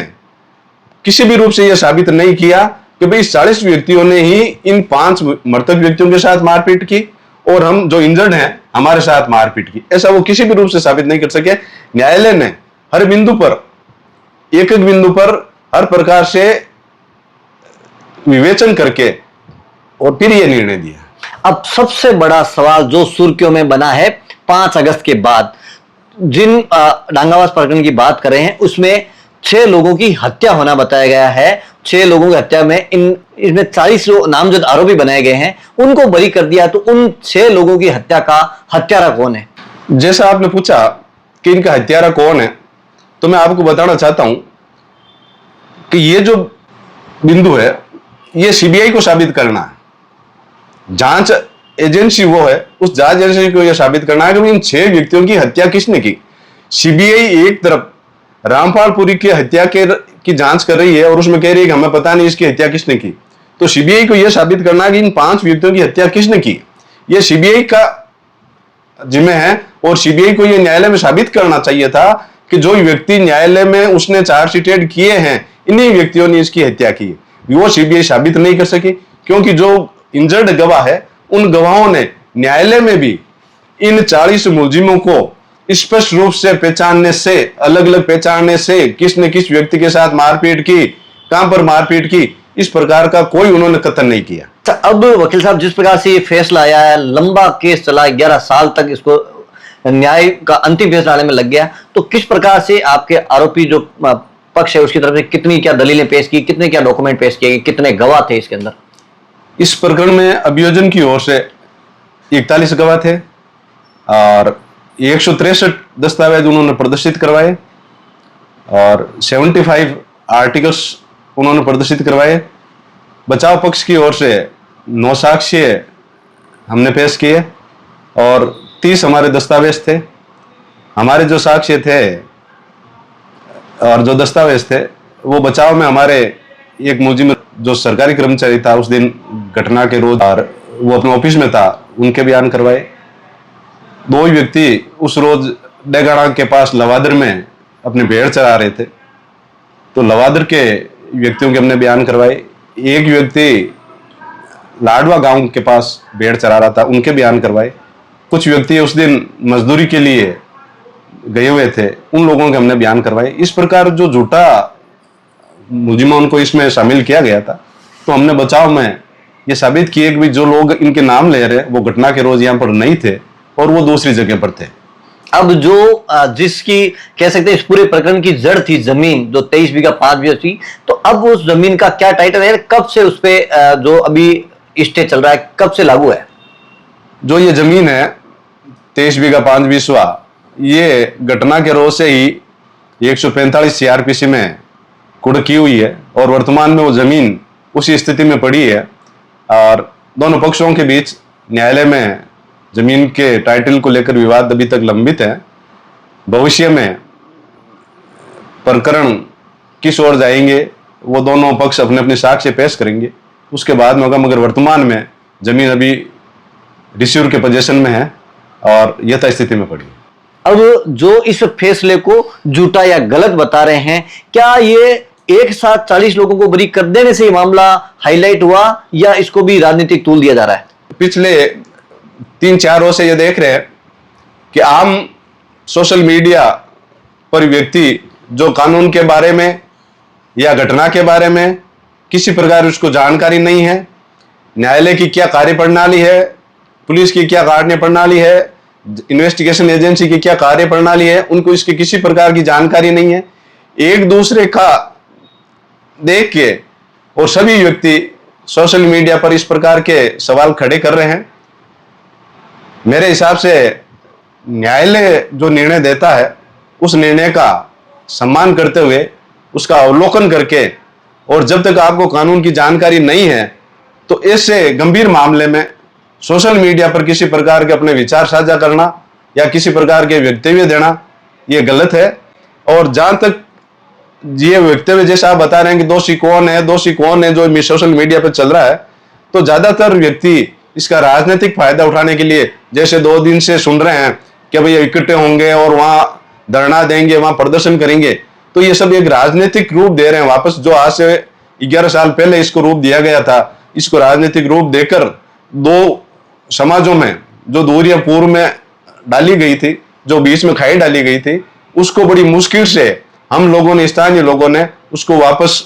किसी भी रूप से यह साबित नहीं किया कि भाई 40 व्यक्तियों ने ही इन 5 मृतक व्यक्तियों के साथ मारपीट की और हम जो इंजर्ड हैं हमारे साथ मारपीट की। ऐसा वो किसी भी रूप से साबित नहीं कर सके। न्यायालय ने हर बिंदु पर, एक एक बिंदु पर हर प्रकार से विवेचन करके और फिर यह निर्णय दिया। अब सबसे बड़ा सवाल जो सुर्खियों में बना है 5 अगस्त के बाद, जिन डांगावास प्रकरण की बात कर रहे हैं उसमें 6 लोगों की हत्या होना बताया गया है। 6 लोगों की हत्या में इसमें 40 नामजद आरोपी बनाए गए हैं, उनको बरी कर दिया। तो उन 6 लोगों की हत्या का हत्यारा कौन है? जैसा आपने पूछा कि इनका हत्यारा कौन है, तो मैं आपको बताना चाहता हूं कि ये जो बिंदु है ये सीबीआई को साबित करना है। जांच एजेंसी वो है, उस जांच एजेंसी को यह साबित करना है कि इन 6 व्यक्तियों की हत्या किसने की। सीबीआई एक तरफ रामपालपुरी की हत्या की जांच कर रही है और उसमें कह रही है कि हमें पता नहीं इसकी हत्या किसने की। तो सीबीआई को यह साबित करना है कि इन 5 व्यक्तियों की हत्या किसने की, यह सीबीआई का जिम्मे है। और सीबीआई को यह न्यायालय में साबित करना चाहिए था कि जो व्यक्ति न्यायालय में उसने चार्जशीटेड किए हैं इन्हीं व्यक्तियों ने इसकी हत्या की। वो सीबीआई साबित नहीं कर सकी क्योंकि जो इंजर्ड गवाह है उन गवाहों ने न्यायालय में भी इन 40 मुलजिमों को स्पष्ट रूप से पहचानने से, अलग अलग पहचानने से, किसने किस व्यक्ति के साथ मारपीट की, कहां पर मारपीट की, इस प्रकार का कोई उन्होंने कथन नहीं किया। अब वकील साहब, जिस प्रकार से ये फैसला आया है, लंबा केस चला, 11 साल तक इसको न्याय का अंतिम फैसला आने में लग गया, तो किस प्रकार से आपके आरोपी जो पक्ष है उसकी तरफ से कितनी क्या दलीलें पेश की, कितने क्या डॉक्यूमेंट पेश किए, कितने गवाह थे इसके अंदर? इस प्रकरण में अभियोजन की ओर से 41 गवाह थे और 163 दस्तावेज उन्होंने प्रदर्शित करवाए और 75 आर्टिकल्स उन्होंने प्रदर्शित करवाए। बचाव पक्ष की ओर से 9 साक्ष्य हमने पेश किए और 30 हमारे दस्तावेज थे। हमारे जो साक्ष्य थे और जो दस्तावेज थे वो बचाव में हमारे एक मुलजिम जो सरकारी कर्मचारी था उस दिन घटना के रोज और वो अपने ऑफिस में था, उनके बयान करवाए। 2 व्यक्ति उस रोज डेगाना के पास लवादर में अपने भेड़ चरा रहे थे, तो लवादर के व्यक्तियों के हमने बयान करवाए। एक व्यक्ति लाडवा गांव के पास भेड़ चरा रहा था, उनके बयान करवाए। कुछ व्यक्ति उस दिन मजदूरी के लिए गए हुए थे, उन लोगों के हमने बयान करवाए। इस प्रकार जो झूठा मुलजिमों को इसमें शामिल किया गया था, तो हमने बचाव में ये साबित किए कि जो लोग इनके नाम ले रहे वो घटना के रोज यहाँ पर नहीं थे और वो दूसरी जगह पर थे। अब जो जिसकी कह सकते हैं इस पूरे प्रकरण की जड़ थी जमीन, जो 23 बीघा 5 बीघा थी, तो अब उस जमीन का क्या टाइटल है, कब से उस पे जो अभी स्टे चल रहा है कब से लागू है? जो ये जमीन है 23 बीघा 5 बीसवा, ये घटना के रोज से ही 145 सीआरपीसी में कुड़ की हुई है और वर्तमान में वो जमीन उसी स्थिति में पड़ी है और दोनों पक्षों के बीच न्यायालय में जमीन के टाइटल को लेकर विवाद अभी तक लंबित है। भविष्य में प्रकरण किस ओर जाएंगे वो दोनों पक्ष अपने अपने साक्ष्य पेश करेंगे, उसके बाद में होगा। मगर वर्तमान में जमीन अभी रिसीवर के पोजीशन में है और यथास्थिति में पड़ी है। अब जो इस फैसले को झूठा या गलत बता रहे हैं, क्या ये एक साथ 40 लोगों को बरी कर देने से ये मामला हाईलाइट हुआ या इसको भी राजनीतिक तूल दिया जा रहा है? पिछले 3-4 रोज से ये देख रहे हैं कि आम सोशल मीडिया पर व्यक्ति जो कानून के बारे में या घटना के बारे में किसी प्रकार उसको जानकारी नहीं है, न्यायालय की क्या कार्यप्रणाली है, पुलिस की क्या कार्य प्रणाली है, इन्वेस्टिगेशन एजेंसी की क्या कार्य प्रणाली है, उनको इसकी किसी प्रकार की जानकारी नहीं है। एक दूसरे का देख के और सभी व्यक्ति सोशल मीडिया पर इस प्रकार के सवाल खड़े कर रहे हैं। मेरे हिसाब से न्यायालय जो निर्णय देता है उस निर्णय का सम्मान करते हुए, उसका अवलोकन करके, और जब तक आपको कानून की जानकारी नहीं है तो ऐसे गंभीर मामले में सोशल मीडिया पर किसी प्रकार के अपने विचार साझा करना या किसी प्रकार के वक्तव्य देना ये गलत है। और जहां तक ये वक्तव्य जैसा आप बता रहे हैं कि दोषी कौन है जो सोशल मीडिया पर चल रहा है, तो ज्यादातर व्यक्ति इसका राजनीतिक फायदा उठाने के लिए, जैसे 2 दिन से सुन रहे हैं कि भाई इकट्ठे होंगे और वहां धरना देंगे, वहां प्रदर्शन करेंगे, तो ये सब एक राजनीतिक रूप दे रहे हैं वापस। जो आज से 11 साल पहले इसको रूप दिया गया था, इसको राजनीतिक रूप देकर 2 समाजों में जो दूरियां पूर्व में डाली गई थी, जो बीच में खाई डाली गई थी, उसको बड़ी मुश्किल से हम लोगों ने, स्थानीय लोगों ने उसको वापस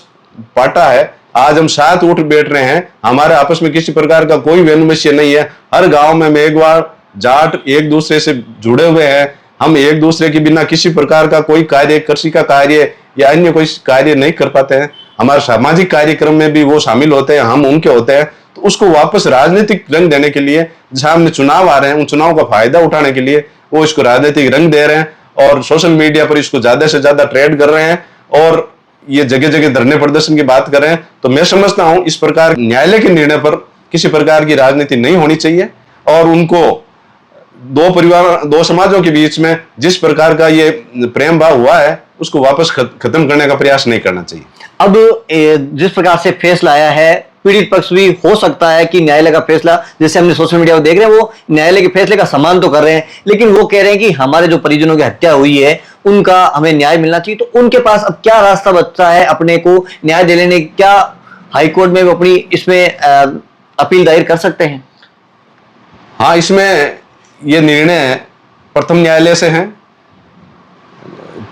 पाटा है। आज हम साथ उठ बैठ रहे हैं, हमारे आपस में किसी प्रकार का कोई वैमनस्य नहीं है। हर गांव में मेघवार जाट एक दूसरे से जुड़े हुए हैं। हम एक दूसरे के बिना किसी प्रकार का कोई कार्य, कृषि का कार्य या अन्य कोई कार्य नहीं कर पाते हैं। हमारे सामाजिक कार्यक्रम में भी वो शामिल होते हैं, हम उनके होते हैं। तो उसको वापस राजनीतिक रंग देने के लिए, सामने चुनाव आ रहे हैं, उन चुनाव का फायदा उठाने के लिए वो इसको राजनीतिक रंग दे रहे हैं और सोशल मीडिया पर इसको ज्यादा से ज्यादा ट्रेड कर रहे हैं और ये जगह जगह धरने प्रदर्शन की बात कर रहे हैं। तो मैं समझता हूं इस प्रकार न्यायालय के निर्णय पर किसी प्रकार की राजनीति नहीं होनी चाहिए और उनको 2 परिवार, 2 समाजों के बीच में जिस प्रकार का ये प्रेम भाव हुआ है उसको वापस खत्म करने का प्रयास नहीं करना चाहिए। अब जिस प्रकार से फैसला आया है, पीड़ित पक्ष भी हो सकता है कि न्यायालय का फैसला, जैसे हमने सोशल मीडिया पर देख रहे हैं, वो न्यायालय के फैसले का सम्मान तो कर रहे हैं, लेकिन वो कह रहे हैं कि हमारे जो परिजनों की हत्या हुई है उनका हमें न्याय मिलना चाहिए। तो उनके पास अब क्या रास्ता बचता है अपने को न्याय दिलाने? क्या हाईकोर्ट में वो अपनी इसमें अपील दायर कर सकते हैं? हाँ, इसमें ये निर्णय प्रथम न्यायालय से है।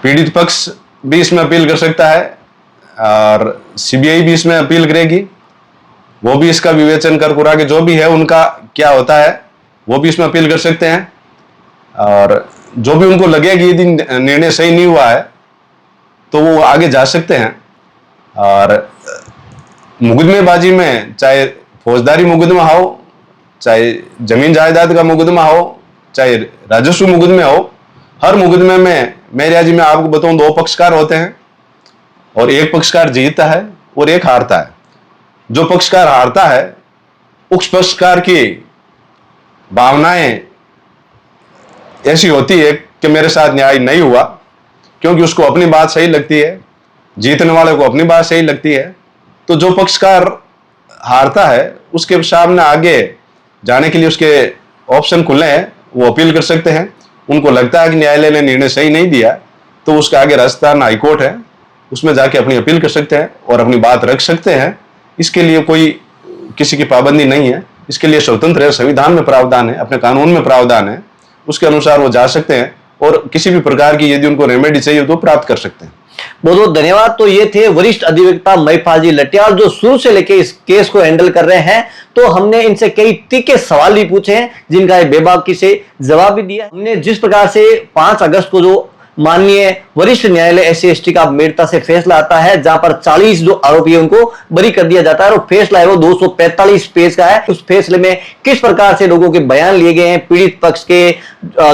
पीड़ित पक्ष भी इसमें अपील कर सकता है और सीबीआई भी इसमें अपील करेगी। वो भी इसका विवेचन कर कुरा के जो भी है उनका क्या होता है वो भी इसमें अपील कर सकते हैं और जो भी उनको लगे कि यदि निर्णय सही नहीं हुआ है तो वो आगे जा सकते हैं। और मुकदमेबाजी में चाहे फौजदारी मुकदमा हो, चाहे जमीन जायदाद का मुकदमा हो, चाहे राजस्व मुकदमे हो, हर मुकदमे में मेरे आज मैं आपको बताऊं 2 पक्षकार होते हैं और एक पक्षकार जीतता है और एक हारता है। जो पक्षकार हारता है उस पक्षकार की भावनाएं ऐसी होती है कि मेरे साथ न्याय नहीं हुआ, क्योंकि उसको अपनी बात सही लगती है, जीतने वाले को अपनी बात सही लगती है। तो जो पक्षकार हारता है उसके सामने आगे जाने के लिए उसके ऑप्शन खुले हैं, वो अपील कर सकते हैं। उनको लगता है कि न्यायालय ने निर्णय सही नहीं दिया तो उसके आगे राजस्थान हाईकोर्ट है, उसमें जाके अपनी अपील कर सकते हैं और अपनी बात रख सकते हैं। इसके लिए कोई किसी की पाबंदी नहीं है, इसके लिए स्वतंत्र है, संविधान में प्रावधान है, अपने कानून में प्रावधान है, उसके अनुसार वो जा सकते हैं और किसी भी प्रकार की यदि उनको रेमेडी चाहिए तो प्राप्त कर सकते हैं। बहुत बहुत धन्यवाद। तो ये थे वरिष्ठ अधिवक्ता महिपाल जी लटियाल, जो शुरू से लेकर इस केस को हैंडल कर रहे हैं। तो हमने इनसे कई तीखे सवाल भी पूछे हैं जिनका ये बेबाकी से जवाब भी दिया। हमने जिस प्रकार से 5 अगस्त को जो माननीय वरिष्ठ न्यायालय SC/ST का मेड़ता से फैसला आता है, जहां पर 40 जो आरोपी है उनको बरी कर दिया जाता है और फैसला है वो 245 पेज का है। उस फैसले में किस प्रकार से लोगों के बयान लिए गए हैं, पीड़ित पक्ष के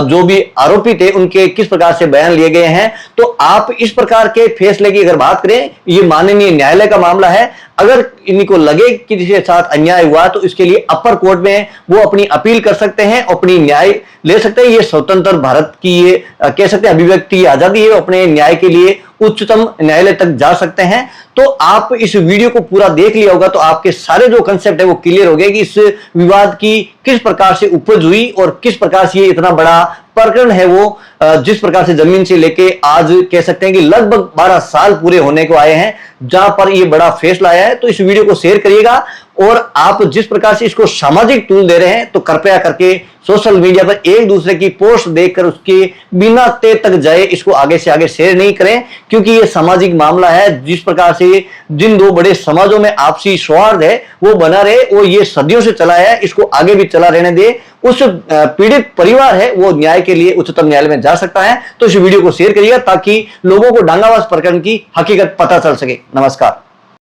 जो भी आरोपी थे उनके किस प्रकार से बयान लिए गए हैं। तो आप इस प्रकार के फैसले की अगर बात करें, ये माननीय न्यायालय का मामला है। अगर इनको लगे कि किसी साथ अन्याय हुआ तो इसके लिए अपर कोर्ट में वो अपनी अपील कर सकते हैं, अपनी न्याय ले सकते हैं। ये स्वतंत्र भारत की ये कह सकते हैं अभिव्यक्ति आजादी है, अपने न्याय के लिए उच्चतम न्यायालय तक जा सकते हैं। तो आप इस वीडियो को पूरा देख लिया होगा तो आपके सारे जो कंसेप्ट है वो क्लियर हो गए कि इस विवाद की किस प्रकार से उपज हुई और किस प्रकार से ये इतना बड़ा प्रकरण है वो जिस प्रकार से जमीन से लेके आज कह सकते हैं कि लगभग 12 साल पूरे होने को आए हैं जहां पर ये बड़ा फैसला आया है। तो इस वीडियो को शेयर करिएगा और आप जिस प्रकार से इसको सामाजिक टूल दे रहे हैं तो कृपया करके सोशल मीडिया पर एक दूसरे की पोस्ट देखकर उसके बिना तय तक जाए इसको आगे से आगे शेयर नहीं करें, क्योंकि ये सामाजिक मामला है। जिस प्रकार से जिन 2 बड़े समाजों में आपसी सौहार्द है वो बना रहे, वो ये सदियों से चला है, इसको आगे भी चला रहने दे। उस पीड़ित परिवार है वो न्याय के लिए उच्चतम न्यायालय में जा सकता है। तो इस वीडियो को शेयर करिएगा ताकि लोगों को डांगावास प्रकरण की हकीकत पता चल सके। नमस्कार।